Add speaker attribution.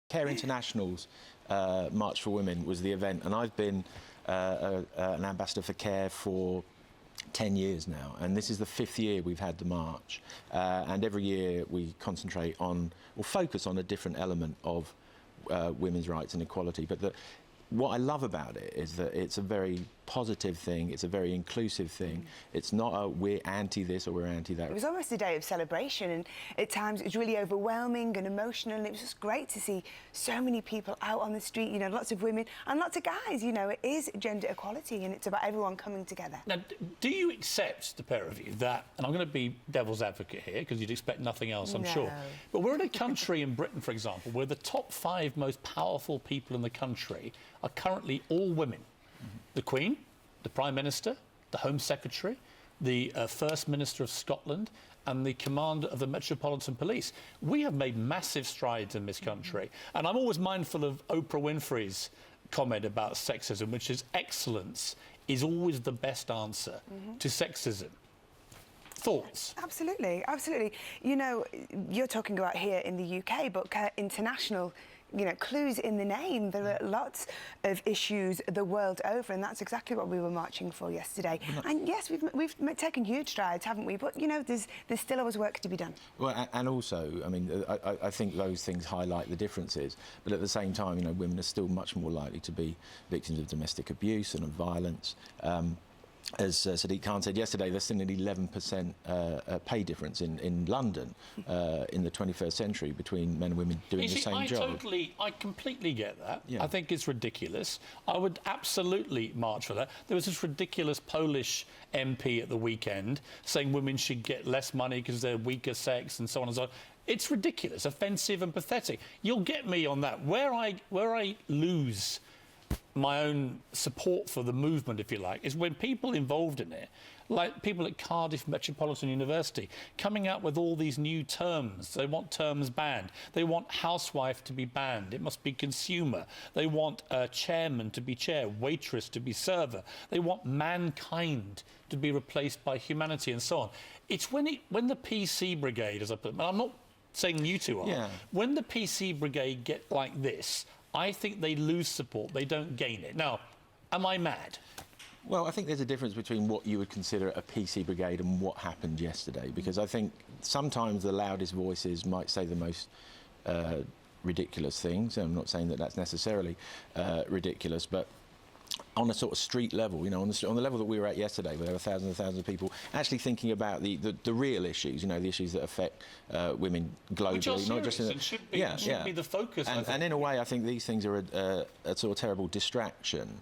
Speaker 1: Care International's March for Women was the event, and I've been an ambassador for Care for 10 years now, and this is the 5th year we've had the march, and every year we concentrate on, or focus on, a different element of women's rights and equality. But what I love about it is that it's a very positive thing, it's a very inclusive thing. It's not a we're anti this or we're anti that.
Speaker 2: It was almost a day of celebration, and at times it was really overwhelming and emotional, and it was just great to see so many people out on the street, you know, lots of women and lots of guys. You know, it is gender equality and it's about everyone coming together.
Speaker 3: Now, do you accept, the pair of you, that, and I'm going to be devil's advocate here because you'd expect nothing else, I'm sure, but we're in a country in Britain, for example, where the top 5 most powerful people in the country are currently all women. The Queen, the Prime Minister, the Home Secretary, the First Minister of Scotland and the Commander of the Metropolitan Police. We have made massive strides in this country. And I'm always mindful of Oprah Winfrey's comment about sexism, which is excellence is always the best answer to sexism. Thoughts? Absolutely,
Speaker 2: absolutely. You know, you're talking about here in the UK, but international, you know, clues in the name. There are lots of issues the world over, and that's exactly what we were marching for yesterday. And yes, we've taken huge strides, haven't we? But, you know, there's still always work to be done.
Speaker 1: Well, and also, I mean, I think those things highlight the differences, but at the same time, you know, women are still much more likely to be victims of domestic abuse and of violence. As Sadiq Khan said yesterday, there's still an 11% pay difference in London in the 21st century between men and women doing the same job.
Speaker 3: I completely get that.
Speaker 1: Yeah.
Speaker 3: I think it's ridiculous. I would absolutely march for that. There was this ridiculous Polish MP at the weekend saying women should get less money because they're weaker sex and so on and so on. It's ridiculous, offensive and pathetic. You'll get me on that. Where I lose my own support for the movement, if you like, is when people involved in it, like people at Cardiff Metropolitan University, coming out with all these new terms. They want terms banned. They want housewife to be banned. It must be consumer. They want chairman to be chair, waitress to be server. They want mankind to be replaced by humanity and so on. It's when the PC brigade, as I put it, I'm not saying you two are, when the PC brigade get like this, I think they lose support, they don't gain it. Now, am I mad?
Speaker 1: Well, I think there's a difference between what you would consider a PC brigade and what happened yesterday, because I think sometimes the loudest voices might say the most ridiculous things. I'm not saying that that's necessarily ridiculous, but on a sort of street level, you know, on the level that we were at yesterday, where there were thousands and thousands of people actually thinking about the real issues, you know, the issues that affect women globally,
Speaker 3: which are
Speaker 1: not just in
Speaker 3: and should be the focus.
Speaker 1: And in a way, I think these things are a sort of terrible distraction.